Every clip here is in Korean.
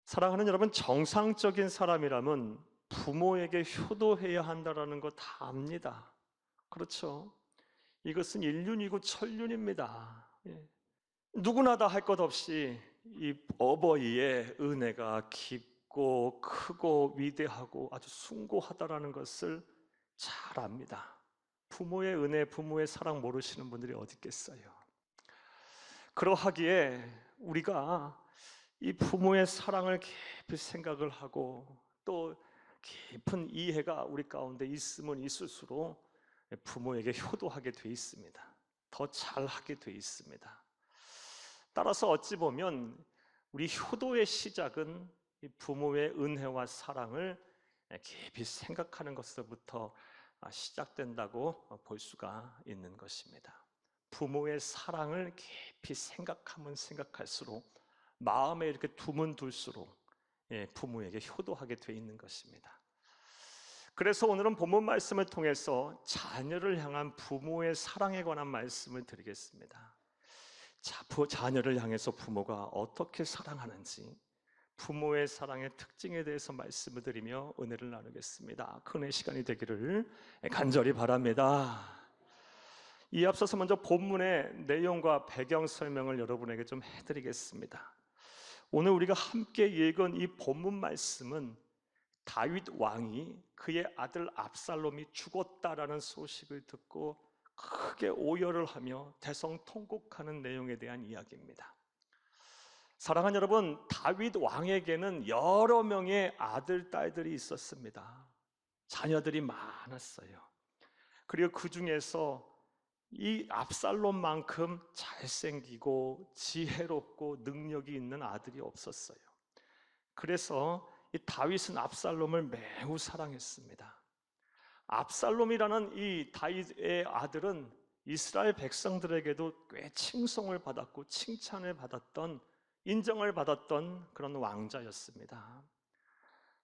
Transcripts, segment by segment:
사랑하는 여러분, 정상적인 사람이라면 부모에게 효도해야 한다는 거 다 압니다. 그렇죠? 이것은 인륜이고 천륜입니다. 누구나 다 할 것 없이 이 어버이의 은혜가 깊고 크고 위대하고 아주 숭고하다라는 것을 잘 압니다. 부모의 은혜, 부모의 사랑 모르시는 분들이 어디 있겠어요? 그러하기에 우리가 이 부모의 사랑을 깊이 생각을 하고 또 깊은 이해가 우리 가운데 있으면 있을수록 부모에게 효도하게 돼 있습니다. 더 잘하게 돼 있습니다. 따라서 어찌 보면 우리 효도의 시작은 이 부모의 은혜와 사랑을 깊이 생각하는 것으로부터 시작된다고 볼 수가 있는 것입니다. 부모의 사랑을 깊이 생각하면 생각할수록 마음에 이렇게 두면 둘수록 부모에게 효도하게 돼 있는 것입니다. 그래서 오늘은 본문 말씀을 통해서 자녀를 향한 부모의 사랑에 관한 말씀을 드리겠습니다. 자녀를 향해서 부모가 어떻게 사랑하는지, 부모의 사랑의 특징에 대해서 말씀을 드리며 은혜를 나누겠습니다. 큰의 시간이 되기를 간절히 바랍니다. 이 앞서서 먼저 본문의 내용과 배경 설명을 여러분에게 좀 해드리겠습니다. 오늘 우리가 함께 읽은 이 본문 말씀은 다윗 왕이 그의 아들 압살롬이 죽었다라는 소식을 듣고 크게 오열을 하며 대성통곡하는 내용에 대한 이야기입니다. 사랑하는 여러분, 다윗 왕에게는 여러 명의 아들, 딸들이 있었습니다. 자녀들이 많았어요. 그리고 그 중에서 이 압살롬만큼 잘생기고 지혜롭고 능력이 있는 아들이 없었어요. 그래서 이 다윗은 압살롬을 매우 사랑했습니다. 압살롬이라는 이 다윗의 아들은 이스라엘 백성들에게도 꽤 칭송을 받았고 칭찬을 받았던, 인정을 받았던 그런 왕자였습니다.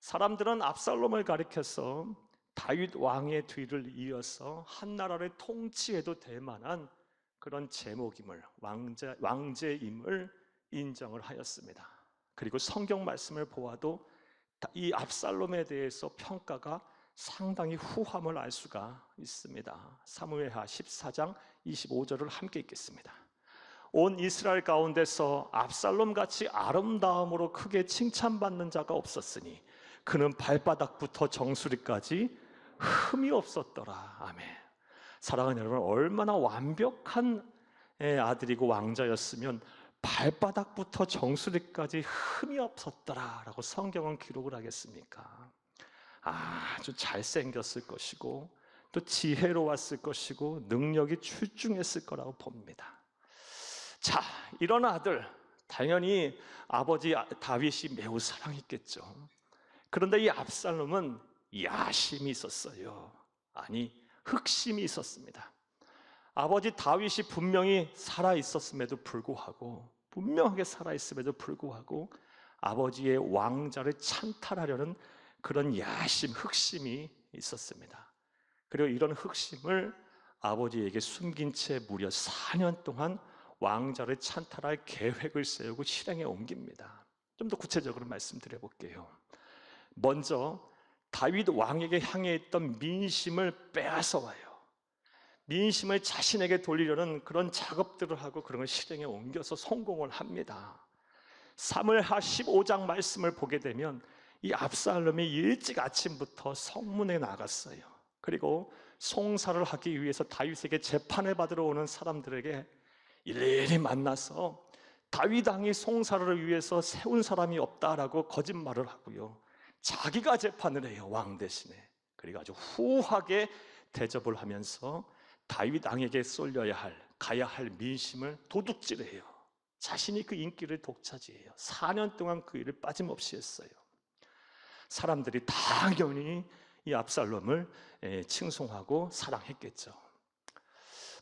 사람들은 압살롬을 가리켜서 다윗 왕의 뒤를 이어서 한 나라를 통치해도 될 만한 그런 제목임을, 왕제임을 인정을 하였습니다. 그리고 성경 말씀을 보아도 이 압살롬에 대해서 평가가 상당히 후함을 알 수가 있습니다. 사무엘하 14장 25절을 함께 읽겠습니다. 온 이스라엘 가운데서 압살롬같이 아름다움으로 크게 칭찬받는 자가 없었으니 그는 발바닥부터 정수리까지 흠이 없었더라. 아멘. 사랑하는 여러분, 얼마나 완벽한 아들이고 왕자였으면 발바닥부터 정수리까지 흠이 없었더라 라고 성경은 기록을 하겠습니까? 아주 잘생겼을 것이고 또 지혜로웠을 것이고 능력이 출중했을 거라고 봅니다. 자, 이런 아들 당연히 아버지 다윗이 매우 사랑했겠죠. 그런데 이 압살롬은 야심이 있었어요. 아니, 흑심이 있었습니다. 아버지 다윗이 분명히 살아있었음에도 불구하고, 분명하게 살아있음에도 불구하고 아버지의 왕자를 찬탈하려는 그런 야심, 흑심이 있었습니다. 그리고 이런 흑심을 아버지에게 숨긴 채 무려 4년 동안 왕자를 찬탈할 계획을 세우고 실행에 옮깁니다. 좀 더 구체적으로 말씀드려 볼게요. 먼저 다윗 왕에게 향해 있던 민심을 빼앗아 와요. 민심을 자신에게 돌리려는 그런 작업들을 하고 그런 걸 실행에 옮겨서 성공을 합니다. 사무엘하 15장 말씀을 보게 되면 이 압살롬이 일찍 아침부터 성문에 나갔어요. 그리고 송사를 하기 위해서 다윗에게 재판을 받으러 오는 사람들에게 일일이 만나서 다윗 왕이 송사를 위해서 세운 사람이 없다라고 거짓말을 하고요. 자기가 재판을 해요, 왕 대신에. 그리고 아주 후하게 대접을 하면서 다윗 왕에게 가야 할 민심을 도둑질해요. 자신이 그 인기를 독차지해요. 4년 동안 그 일을 빠짐없이 했어요. 사람들이 당연히 이 압살롬을 칭송하고 사랑했겠죠.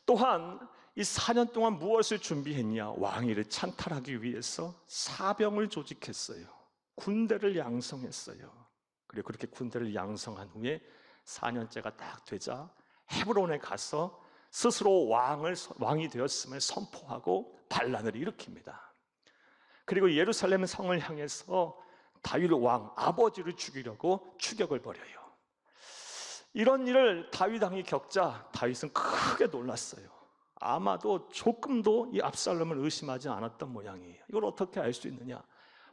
또한 이 4년 동안 무엇을 준비했냐? 왕위를 찬탈하기 위해서 사병을 조직했어요. 군대를 양성했어요. 그리고 그렇게 군대를 양성한 후에 4년째가 딱 되자 헤브론에 가서 스스로 왕이 되었음을 선포하고 반란을 일으킵니다. 그리고 예루살렘 성을 향해서 다윗 왕 아버지를 죽이려고 추격을 벌여요. 이런 일을 다윗 왕이 겪자 다윗은 크게 놀랐어요. 아마도 조금도 이 압살롬을 의심하지 않았던 모양이에요. 이걸 어떻게 알 수 있느냐?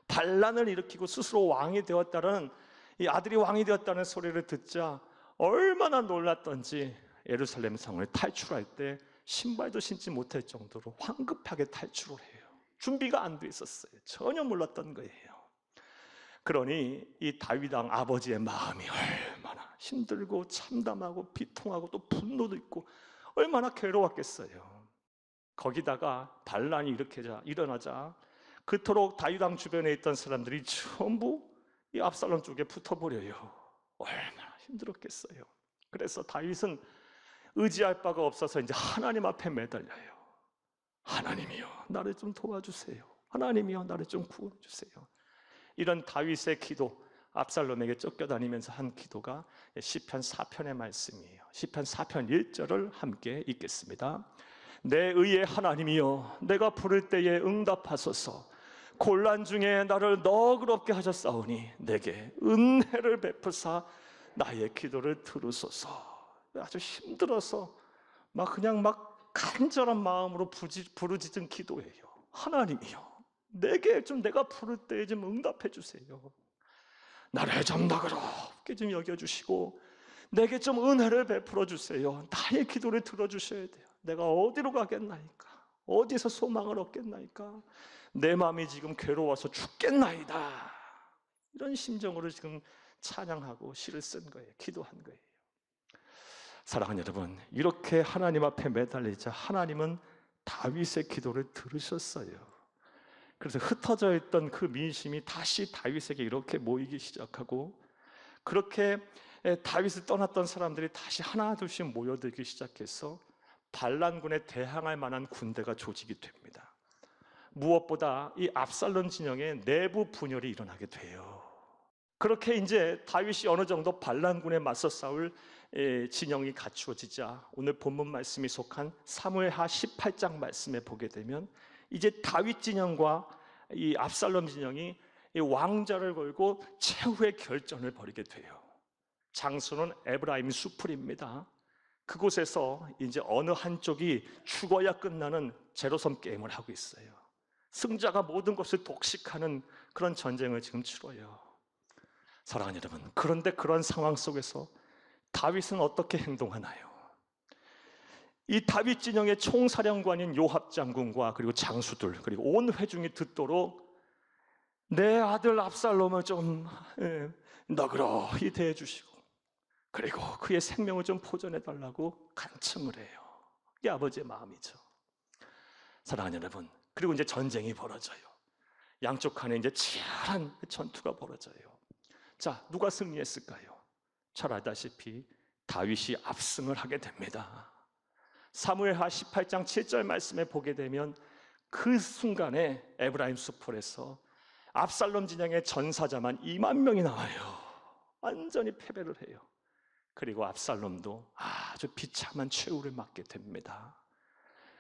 반란을 일으키고 스스로 왕이 되었다는, 이 아들이 왕이 되었다는 소리를 듣자 얼마나 놀랐던지 예루살렘 성을 탈출할 때 신발도 신지 못할 정도로 황급하게 탈출을 해요. 준비가 안 돼 있었어요. 전혀 몰랐던 거예요. 그러니 이 다윗 왕 아버지의 마음이 얼마나 힘들고 참담하고 비통하고 또 분노도 있고 얼마나 괴로웠겠어요. 거기다가 반란이 일어나자 그토록 다윗 왕 주변에 있던 사람들이 전부 이 압살롬 쪽에 붙어버려요. 얼마나 힘들었겠어요. 그래서 다윗은 의지할 바가 없어서 이제 하나님 앞에 매달려요. 하나님이여, 나를 좀 도와주세요. 하나님이여, 나를 좀 구원해주세요. 이런 다윗의 기도, 압살롬에게 쫓겨다니면서 한 기도가 시편 4편의 말씀이에요. 시편 4편 1절을 함께 읽겠습니다. 내 의의 하나님이여, 내가 부를 때에 응답하소서. 곤란 중에 나를 너그럽게 하셨사오니 내게 은혜를 베푸사 나의 기도를 들으소서. 아주 힘들어서 그냥 간절한 마음으로 부르짖은 기도예요. 하나님이여, 내게 좀 내가 부를 때에 좀 응답해 주세요. 나를 좀 너그럽게 좀 여겨주시고 내게 좀 은혜를 베풀어 주세요. 나의 기도를 들어주셔야 돼요. 내가 어디로 가겠나이까? 어디서 소망을 얻겠나이까? 내 마음이 지금 괴로워서 죽겠나이다. 이런 심정으로 지금 찬양하고 시를 쓴 거예요. 기도한 거예요. 사랑하는 여러분, 이렇게 하나님 앞에 매달리자 하나님은 다윗의 기도를 들으셨어요. 그래서 흩어져 있던 그 민심이 다시 다윗에게 이렇게 모이기 시작하고, 그렇게 다윗을 떠났던 사람들이 다시 하나둘씩 모여들기 시작해서 반란군에 대항할 만한 군대가 조직이 됩니다. 무엇보다 이 압살롬 진영에 내부 분열이 일어나게 돼요. 그렇게 이제 다윗이 어느 정도 반란군에 맞서 싸울 진영이 갖추어지자 오늘 본문 말씀이 속한 사무엘하 18장 말씀에 보게 되면 이제 다윗 진영과 이 압살롬 진영이 이 왕자를 걸고 최후의 결전을 벌이게 돼요. 장소는 에브라임 수풀입니다. 그곳에서 이제 어느 한쪽이 죽어야 끝나는 제로섬 게임을 하고 있어요. 승자가 모든 것을 독식하는 그런 전쟁을 지금 치러요. 사랑하는 여러분, 그런데 그런 상황 속에서 다윗은 어떻게 행동하나요? 이 다윗 진영의 총사령관인 요압 장군과 그리고 장수들 그리고 온 회중이 듣도록 내 아들 압살롬을 좀 너그러이 대해주시고 그리고 그의 생명을 좀 보존해달라고 간청을 해요. 이게 아버지의 마음이죠. 사랑하는 여러분, 그리고 이제 전쟁이 벌어져요. 양쪽 칸에 이제 치열한 전투가 벌어져요. 자, 누가 승리했을까요? 잘 알다시피 다윗이 압승을 하게 됩니다. 사무엘하 18장 7절 말씀에 보게 되면 그 순간에 에브라임 수풀에서 압살롬 진영의 전사자만 2만 명이 나와요. 완전히 패배를 해요. 그리고 압살롬도 아주 비참한 최후를 맞게 됩니다.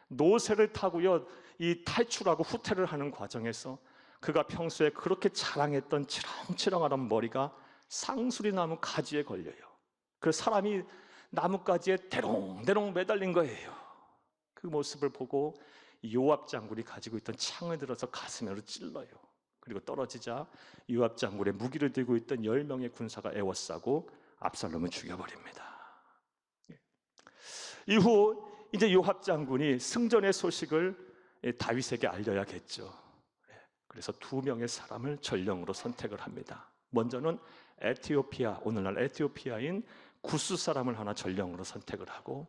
노새를 타고요, 이 탈출하고 후퇴를 하는 과정에서 그가 평소에 그렇게 자랑했던 치렁치렁한 머리가 상수리 나무 가지에 걸려요. 그 사람이 나뭇가지에 대롱대롱 매달린 거예요. 그 모습을 보고 요압 장군이 가지고 있던 창을 들어서 가슴으로 찔러요. 그리고 떨어지자 요압 장군의 무기를 들고 있던 10명의 군사가 에워싸고 압살롬을 죽여버립니다. 이후 이제 요압 장군이 승전의 소식을 다윗에게 알려야겠죠. 그래서 2명의 사람을 전령으로 선택을 합니다. 먼저는 에티오피아, 오늘날 에티오피아인 구스 사람을 하나 전령으로 선택을 하고,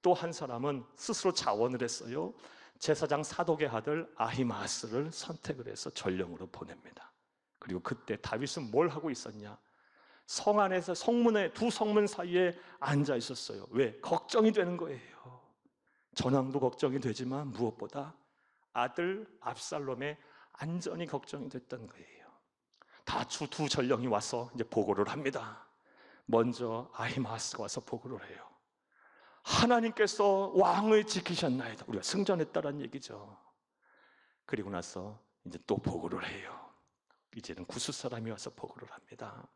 또 한 사람은 스스로 자원을 했어요. 제사장 사독의 아들 아히마스를 선택을 해서 전령으로 보냅니다. 그리고 그때 다윗은 뭘 하고 있었냐? 성 안에서 두 성문 사이에 앉아 있었어요. 왜? 걱정이 되는 거예요. 전황도 걱정이 되지만 무엇보다 아들 압살롬의 안전이 걱정이 됐던 거예요. 두 전령이 와서 이제 보고를 합니다. 먼저 아히마스가 와서 보고를 해요. 하나님께서 왕을 지키셨나이다. 우리가 승전했다는 얘기죠. 그리고 나서 이제 또 보고를 해요. 이제는 구스 사람이 와서 보고를 합니다.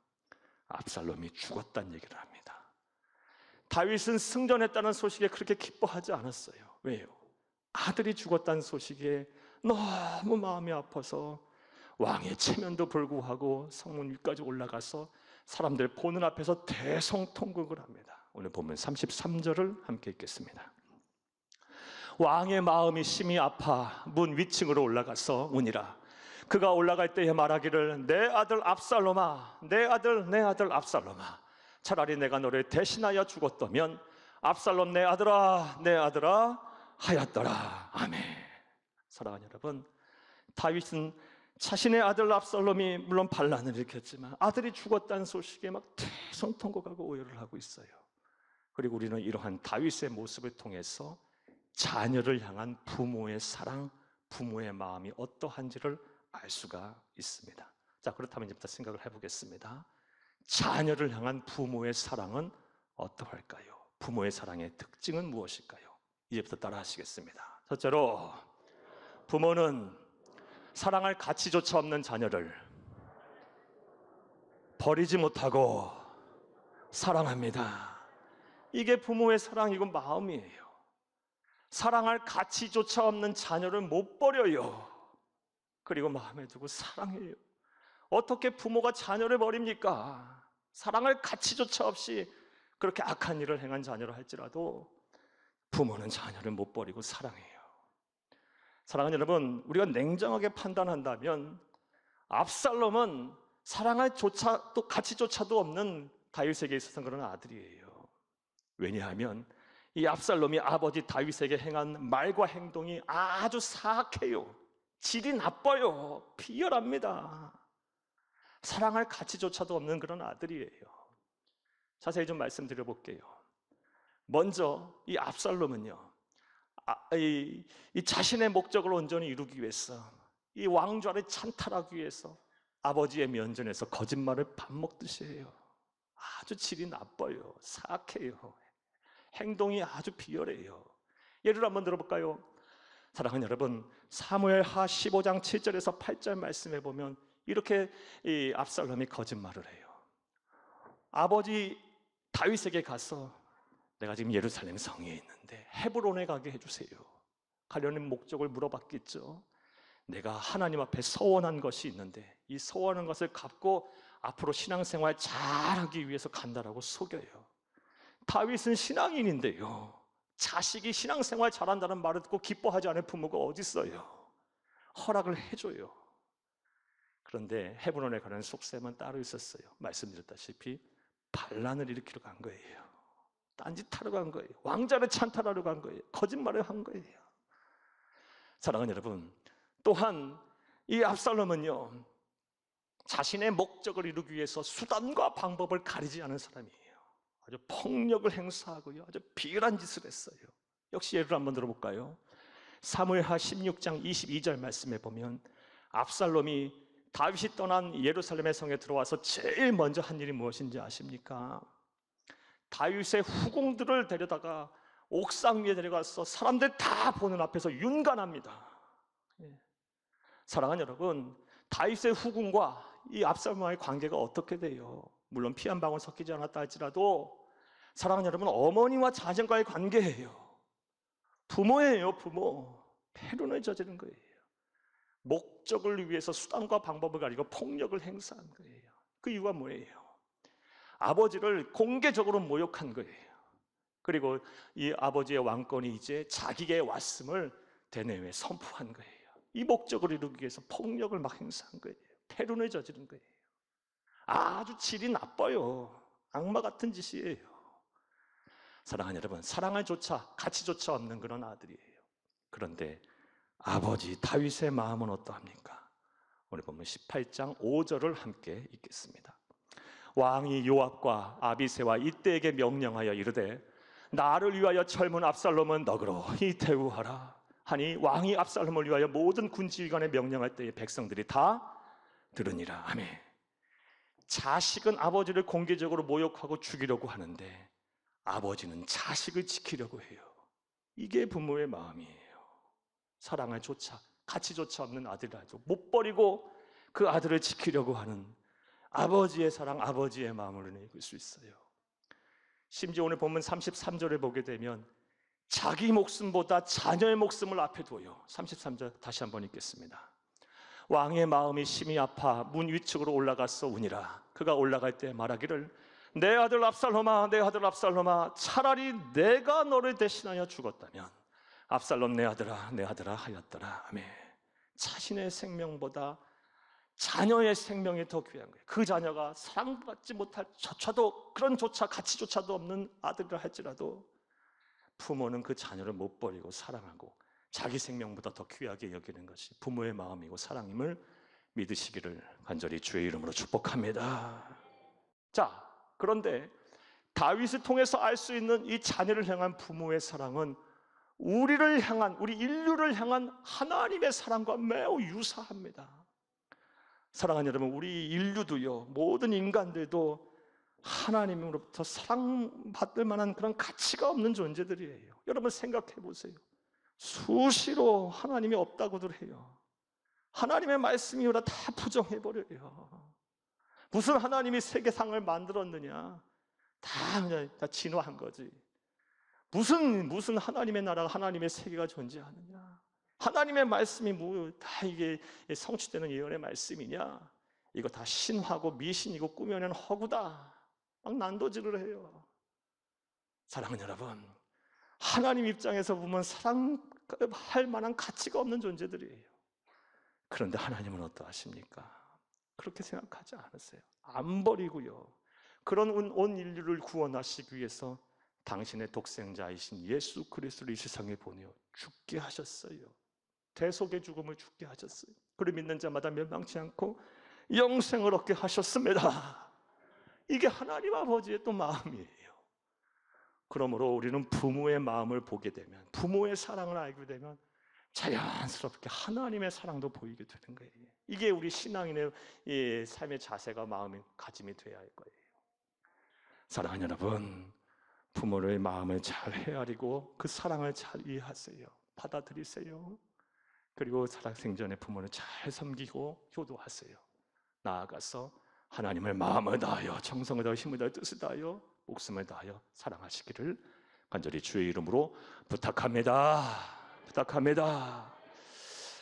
압살롬이 죽었다는 얘기를 합니다. 다윗은 승전했다는 소식에 그렇게 기뻐하지 않았어요. 왜요? 아들이 죽었다는 소식에 너무 마음이 아파서 왕의 체면도 불구하고 성문 위까지 올라가서 사람들 보는 앞에서 대성통곡을 합니다. 오늘 보면 33절을 함께 읽겠습니다. 왕의 마음이 심히 아파 문 위층으로 올라가서 우니라. 그가 올라갈 때에 말하기를 내 아들 압살롬아, 내 아들 압살롬아, 차라리 내가 너를 대신하여 죽었다면 압살롬 내 아들아 하였더라. 아멘. 사랑하는 여러분, 다윗은 자신의 아들 압살롬이 물론 반란을 일으켰지만 아들이 죽었다는 소식에 막 대성통곡하고 오열을 하고 있어요. 그리고 우리는 이러한 다윗의 모습을 통해서 자녀를 향한 부모의 사랑, 부모의 마음이 어떠한지를 알 수가 있습니다. 자, 그렇다면 이제부터 생각을 해보겠습니다. 자녀를 향한 부모의 사랑은 어떠할까요? 부모의 사랑의 특징은 무엇일까요? 이제부터 따라 하시겠습니다. 첫째로, 부모는 사랑할 가치조차 없는 자녀를 버리지 못하고 사랑합니다. 이게 부모의 사랑이고 마음이에요. 사랑할 가치조차 없는 자녀를 못 버려요. 그리고 마음에 두고 사랑해요. 어떻게 부모가 자녀를 버립니까? 사랑할 가치조차 없이 그렇게 악한 일을 행한 자녀를 할지라도 부모는 자녀를 못 버리고 사랑해요. 사랑하는 여러분, 우리가 냉정하게 판단한다면 압살롬은 사랑할 또 가치조차도 없는 다윗에게 있어서는 그런 아들이에요. 왜냐하면 이 압살롬이 아버지 다윗에게 행한 말과 행동이 아주 사악해요. 질이 나빠요. 비열합니다. 사랑할 가치조차도 없는 그런 아들이에요. 자세히 좀 말씀드려 볼게요. 먼저 이 압살롬은요, 이 자신의 목적을 온전히 이루기 위해서, 이 왕좌를 찬탈하기 위해서 아버지의 면전에서 거짓말을 밥 먹듯이 해요. 아주 질이 나빠요. 사악해요. 행동이 아주 비열해요. 예를 한번 들어볼까요? 사랑하는 여러분, 사무엘하 15장 7절에서 8절 말씀해 보면 이렇게 이 압살롬이 거짓말을 해요. 아버지 다윗에게 가서 내가 지금 예루살렘 성에 있는데 헤브론에 가게 해주세요. 가려는 목적을 물어봤겠죠. 내가 하나님 앞에 서원한 것이 있는데 이 서원한 것을 갚고 앞으로 신앙생활 잘하기 위해서 간다라고 속여요. 다윗은 신앙인인데요, 자식이 신앙생활 잘한다는 말을 듣고 기뻐하지 않을 부모가 어디 있어요? 허락을 해줘요. 그런데 헤브론에 가는 속셈은 따로 있었어요. 말씀드렸다시피 반란을 일으키러 간 거예요. 딴짓하러 간 거예요. 왕자를 찬탈하러 간 거예요. 거짓말을 한 거예요. 사랑하는 여러분, 또한 이 압살롬은요, 자신의 목적을 이루기 위해서 수단과 방법을 가리지 않은 사람이에요. 아주 폭력을 행사하고요, 아주 비열한 짓을 했어요. 역시 예를 한번 들어볼까요? 사무엘하 16장 22절 말씀에 보면 압살롬이 다윗이 떠난 예루살렘의 성에 들어와서 제일 먼저 한 일이 무엇인지 아십니까? 다윗의 후궁들을 데려다가 옥상 위에 데려가서 사람들 다 보는 앞에서 윤간합니다. 사랑하는 여러분, 다윗의 후궁과 이 압살롬과의 관계가 어떻게 돼요? 물론 피 한 방울 섞이지 않았다 할지라도 사랑하는 여러분, 어머니와 자녀과의 관계예요. 부모예요. 부모. 패륜을 저지른 거예요. 목적을 위해서 수단과 방법을 가지고 폭력을 행사한 거예요. 그 이유가 뭐예요? 아버지를 공개적으로 모욕한 거예요. 그리고 이 아버지의 왕권이 이제 자기에게 왔음을 대내외에 선포한 거예요. 이 목적을 이루기 위해서 폭력을 막 행사한 거예요. 패륜을 저지른 거예요. 아주 질이 나빠요. 악마 같은 짓이에요. 사랑하는 여러분, 사랑할 조차 가치조차 없는 그런 아들이에요. 그런데 아버지 다윗의 마음은 어떠합니까? 오늘 보면 18장 5절을 함께 읽겠습니다. 왕이 요압과 아비새와 이때에게 명령하여 이르되 나를 위하여 젊은 압살롬은 너그러이 대우하라 하니 왕이 압살롬을 위하여 모든 군지휘관에 명령할 때에 백성들이 다 들으니라. 아멘. 자식은 아버지를 공개적으로 모욕하고 죽이려고 하는데 아버지는 자식을 지키려고 해요. 이게 부모의 마음이에요. 사랑을 조차 가치조차 없는 아들이라도 못 버리고 그 아들을 지키려고 하는 아버지의 사랑, 아버지의 마음을 읽을 수 있어요. 심지어 오늘 본문 33절을 보게 되면 자기 목숨보다 자녀의 목숨을 앞에 둬요. 33절 다시 한번 읽겠습니다. 왕의 마음이 심히 아파 문 위측으로 올라가서 우니라. 그가 올라갈 때 말하기를 내 아들 압살롬아, 내 아들 압살롬아, 차라리 내가 너를 대신하여 죽었다면 압살롬 내 아들아 하였더라. 아멘. 자신의 생명보다 자녀의 생명이 더 귀한 거예요. 그 자녀가 사랑받지 못할 조차도, 그런 가치조차도 없는 아들이라 할지라도 부모는 그 자녀를 못 버리고 사랑하고 자기 생명보다 더 귀하게 여기는 것이 부모의 마음이고 사랑임을 믿으시기를 간절히 주의 이름으로 축복합니다. 자, 그런데 다윗을 통해서 알 수 있는 이 자녀를 향한 부모의 사랑은 우리 인류를 향한 하나님의 사랑과 매우 유사합니다. 사랑하는 여러분, 우리 인류도요, 모든 인간들도 하나님으로부터 사랑받을 만한 그런 가치가 없는 존재들이에요. 여러분 생각해 보세요. 수시로 하나님이 없다고들 해요. 하나님의 말씀이오라 다 부정해버려요. 무슨 하나님이 세계상을 만들었느냐? 다 진화한 거지. 무슨 하나님의 나라가, 하나님의 세계가 존재하느냐? 하나님의 말씀이 다 이게 성취되는 예언의 말씀이냐? 이거 다 신화고 미신이고 꾸며낸 허구다. 막 난도질을 해요. 사랑하는 여러분, 하나님 입장에서 보면 사랑할 만한 가치가 없는 존재들이에요. 그런데 하나님은 어떠하십니까? 그렇게 생각하지 않으세요. 안 버리고요, 그런 온 인류를 구원하시기 위해서 당신의 독생자이신 예수 그리스도를 이 세상에 보내어 죽게 하셨어요. 대속의 죽음을 죽게 하셨어요. 그를 믿는 자마다 멸망치 않고 영생을 얻게 하셨습니다. 이게 하나님 아버지의 또 마음이에요. 그러므로 우리는 부모의 마음을 보게 되면, 부모의 사랑을 알게 되면 자연스럽게 하나님의 사랑도 보이게 되는 거예요. 이게 우리 신앙인의 삶의 자세가, 마음의 가짐이 되어야 할 거예요. 사랑하는 여러분, 부모의 마음을 잘 헤아리고 그 사랑을 잘 이해하세요. 받아들이세요. 그리고 살아생전에 부모를 잘 섬기고 효도하세요. 나아가서 하나님을 마음을 다하여, 정성을 다하여, 힘을 다하여, 뜻을 다하여, 목숨을 다하여 사랑하시기를 간절히 주의 이름으로 부탁합니다.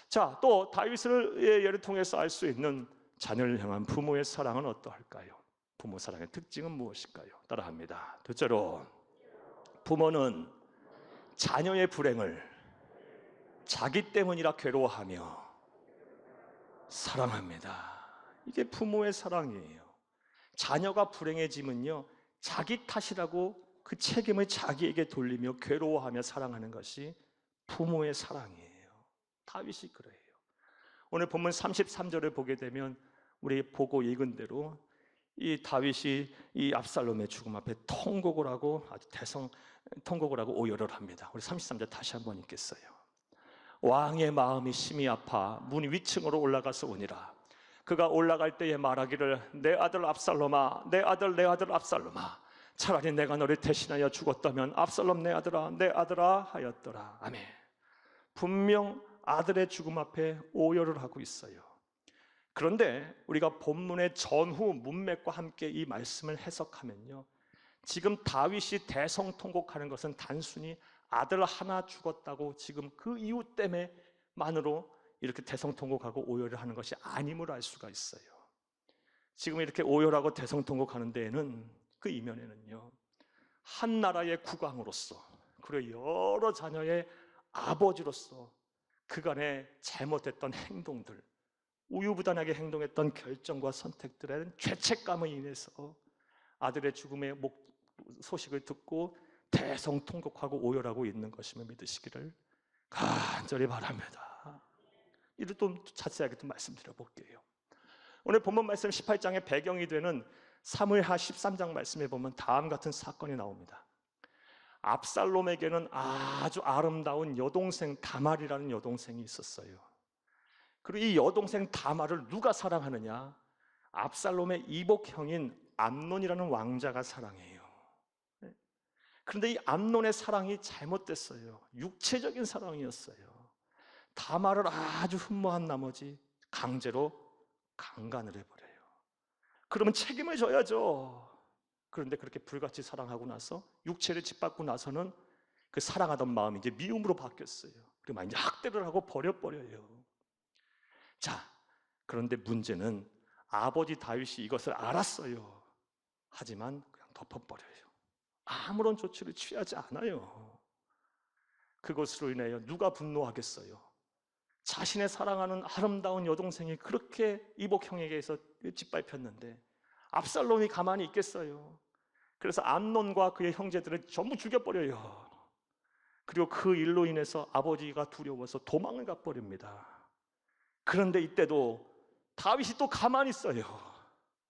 자, 또 다윗의 예를 통해서 알 수 있는 자녀를 향한 부모의 사랑은 어떠할까요? 부모 사랑의 특징은 무엇일까요? 따라합니다. 둘째로, 부모는 자녀의 불행을 자기 때문이라 괴로워하며 사랑합니다. 이게 부모의 사랑이에요. 자녀가 불행해지면요, 자기 탓이라고 그 책임을 자기에게 돌리며 괴로워하며 사랑하는 것이 부모의 사랑이에요. 다윗이 그래요. 오늘 본문 33절을 보게 되면 우리 보고 읽은 대로 이 다윗이 이 압살롬의 죽음 앞에 통곡을 하고, 아주 통곡을 하고 오열을 합니다. 우리 33절 다시 한번 읽겠어요. 왕의 마음이 심히 아파 문 위층으로 올라가서 오니라. 그가 올라갈 때에 말하기를 내 아들 압살롬아, 내 아들 압살롬아, 차라리 내가 너를 대신하여 죽었다면 압살롬 내 아들아 하였더라. 아멘. 분명 아들의 죽음 앞에 오열을 하고 있어요. 그런데 우리가 본문의 전후 문맥과 함께 이 말씀을 해석하면요, 지금 다윗이 대성통곡하는 것은 단순히 아들 하나 죽었다고 지금 그 이유 때문에만으로 이렇게 대성통곡하고 오열을 하는 것이 아님을 알 수가 있어요. 지금 이렇게 오열하고 대성통곡하는 데에는, 그 이면에는요, 한 나라의 국왕으로서, 그리고 여러 자녀의 아버지로서 그간의 잘못했던 행동들, 우유부단하게 행동했던 결정과 선택들에 죄책감을 인해서 아들의 죽음의 소식을 듣고 대성통곡하고 오열하고 있는 것임을 믿으시기를 간절히 바랍니다. 이를 좀 자세하게 좀 말씀드려 볼게요. 오늘 본문 말씀 18장의 배경이 되는 사무엘하 13장 말씀에 보면 다음 같은 사건이 나옵니다. 압살롬에게는 아주 아름다운 여동생 다말이라는 여동생이 있었어요. 그리고 이 여동생 다말을 누가 사랑하느냐? 압살롬의 이복형인 암논이라는 왕자가 사랑해요. 그런데 이 암논의 사랑이 잘못됐어요. 육체적인 사랑이었어요. 다말을 아주 흠모한 나머지 강제로 강간을 해버려요. 그러면 책임을 져야죠. 그런데 그렇게 불같이 사랑하고 나서 육체를 짓밟고 나서는 그 사랑하던 마음이 이제 미움으로 바뀌었어요. 그리고 막 이제 학대를 하고 버려버려요. 자, 그런데 문제는 아버지 다윗이 이것을 알았어요. 하지만 그냥 덮어버려요. 아무런 조치를 취하지 않아요. 그것으로 인하여 누가 분노하겠어요? 자신의 사랑하는 아름다운 여동생이 그렇게 이복형에게서 짓밟혔는데 압살롬이 가만히 있겠어요? 그래서 암논과 그의 형제들을 전부 죽여버려요. 그리고 그 일로 인해서 아버지가 두려워서 도망을 가버립니다. 그런데 이때도 다윗이 또 가만히 있어요.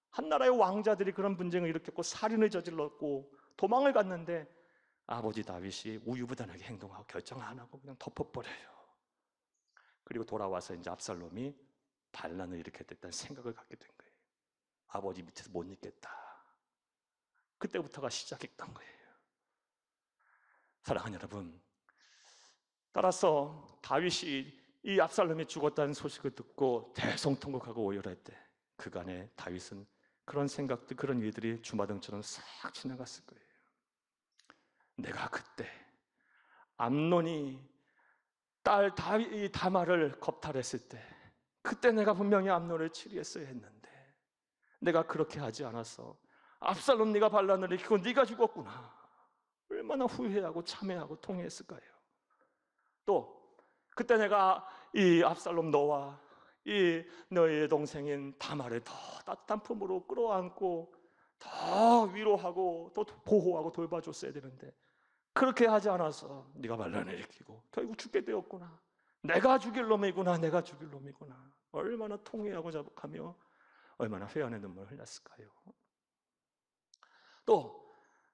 한 나라의 왕자들이 그런 분쟁을 일으켰고 살인을 저질렀고 도망을 갔는데 아버지 다윗이 우유부단하게 행동하고 결정 안 하고 그냥 덮어버려요. 그리고 돌아와서 이제 압살롬이 반란을 일으켰다는 생각을 갖게 된 거예요. 아버지 밑에서 못 있겠다. 그때부터가 시작했던 거예요. 사랑하는 여러분, 따라서 다윗이 이 압살롬이 죽었다는 소식을 듣고 대성통곡하고 오열할 때 그간에 다윗은 그런 생각들, 그런 일들이 주마등처럼 싹 지나갔을 거예요. 내가 그때 암논이 딸 다말을 겁탈했을 때 그때 내가 분명히 암논을 치리했어야 했는데 내가 그렇게 하지 않아서 압살롬 네가 반란을 일으키고 네가 죽었구나. 얼마나 후회하고 참회하고 통회했을까요? 또 그때 내가 이 압살롬 너와 이 너의 동생인 다말을 더 따뜻한 품으로 끌어안고 더 위로하고 또 보호하고 돌봐줬어야 되는데 그렇게 하지 않아서 네가 반란을 일으키고 결국 죽게 되었구나. 내가 죽일 놈이구나. 내가 죽일 놈이구나. 얼마나 통회하고 자복하며 얼마나 회한의 눈물을 흘렸을까요? 또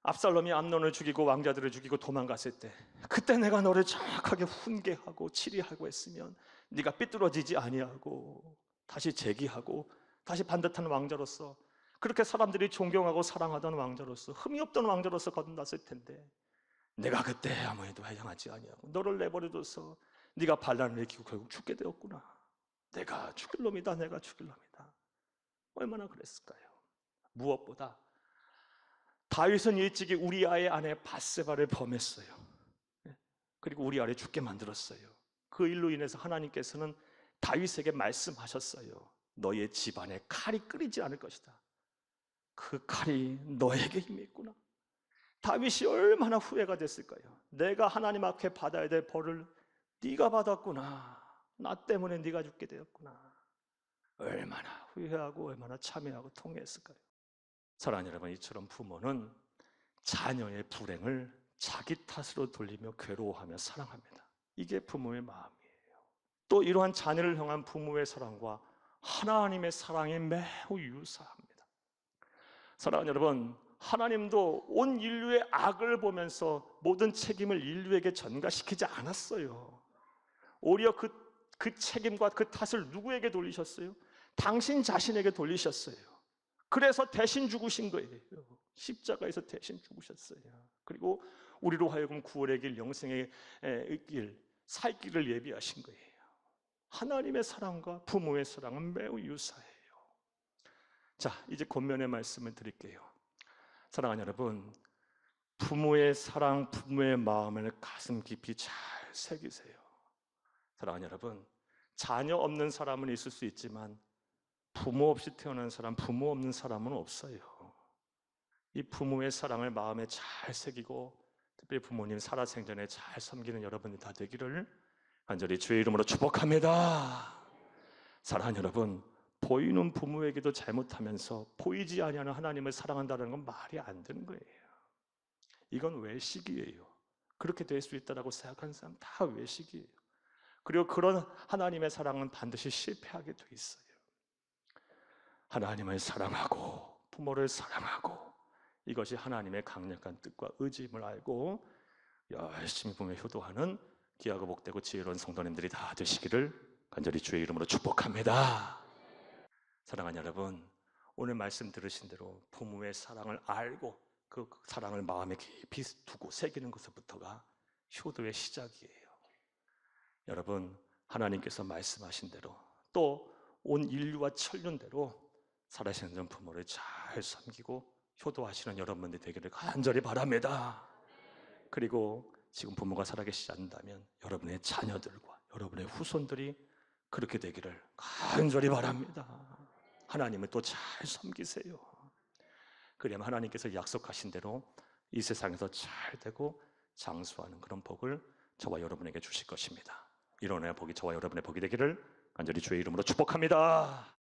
압살롬이 암논을 죽이고 왕자들을 죽이고 도망갔을 때 그때 내가 너를 정확하게 훈계하고 치리하고 했으면 네가 삐뚤어지지 아니하고 다시 재기하고 다시 반듯한 왕자로서 그렇게 사람들이 존경하고 사랑하던 왕자로서 흠이 없던 왕자로서 거듭났을 텐데 내가 그때 아무 일도 행하지 아니하고 너를 내버려둬서 네가 반란을 일으키고 결국 죽게 되었구나. 내가 죽일 놈이다. 내가 죽일 놈이다. 얼마나 그랬을까요? 무엇보다 다윗은 일찍이 우리아의 아내 바세바를 범했어요. 그리고 우리아를 죽게 만들었어요. 그 일로 인해서 하나님께서는 다윗에게 말씀하셨어요. 너의 집안에 칼이 끓이지 않을 것이다. 그 칼이 너에게 힘이 있구나. 다윗이 얼마나 후회가 됐을까요? 내가 하나님 앞에 받아야 될 벌을 네가 받았구나. 나 때문에 네가 죽게 되었구나. 얼마나 후회하고 얼마나 참회하고 통회했을까요? 사랑하는 여러분, 이처럼 부모는 자녀의 불행을 자기 탓으로 돌리며 괴로워하며 사랑합니다. 이게 부모의 마음이에요. 또 이러한 자녀를 향한 부모의 사랑과 하나님의 사랑이 매우 유사합니다. 사랑하는 여러분, 하나님도 온 인류의 악을 보면서 모든 책임을 인류에게 전가시키지 않았어요. 오히려 그 책임과 그 탓을 누구에게 돌리셨어요? 당신 자신에게 돌리셨어요. 그래서 대신 죽으신 거예요. 십자가에서 대신 죽으셨어요. 그리고 우리로 하여금 구원의 길, 영생의 길, 살 길을 예비하신 거예요. 하나님의 사랑과 부모의 사랑은 매우 유사해요. 자, 이제 권면의 말씀을 드릴게요. 사랑하는 여러분, 부모의 사랑, 부모의 마음을 가슴 깊이 잘 새기세요. 사랑하는 여러분, 자녀 없는 사람은 있을 수 있지만 부모 없이 태어난 사람, 부모 없는 사람은 없어요. 이 부모의 사랑을 마음에 잘 새기고 특별히 부모님 살아생전에 잘 섬기는 여러분이 다 되기를 간절히 주의 이름으로 축복합니다. 사랑하는 여러분, 보이는 부모에게도 잘못하면서 보이지 아니하는 하나님을 사랑한다는 건 말이 안 되는 거예요. 이건 외식이에요. 그렇게 될 수 있다고 생각하는 사람 다 외식이에요. 그리고 그런 하나님의 사랑은 반드시 실패하게 돼 있어요. 하나님을 사랑하고 부모를 사랑하고 이것이 하나님의 강력한 뜻과 의지임을 알고 열심히 부모에 효도하는 귀하고 복되고 지혜로운 성도님들이 다 되시기를 간절히 주의 이름으로 축복합니다. 사랑하는 여러분, 오늘 말씀 들으신 대로 부모의 사랑을 알고 그 사랑을 마음에 깊이 두고 새기는 것부터가 효도의 시작이에요. 여러분, 하나님께서 말씀하신 대로 또 온 인류와 천륜대로 살아계신 부모를 잘 섬기고 효도하시는 여러분들이 되기를 간절히 바랍니다. 그리고 지금 부모가 살아계시지 않는다면 여러분의 자녀들과 여러분의 후손들이 그렇게 되기를 간절히 바랍니다. 하나님을 또 잘 섬기세요. 그러면 하나님께서 약속하신 대로 이 세상에서 잘 되고 장수하는 그런 복을 저와 여러분에게 주실 것입니다. 이런 복이 저와 여러분의 복이 되기를 간절히 주의 이름으로 축복합니다.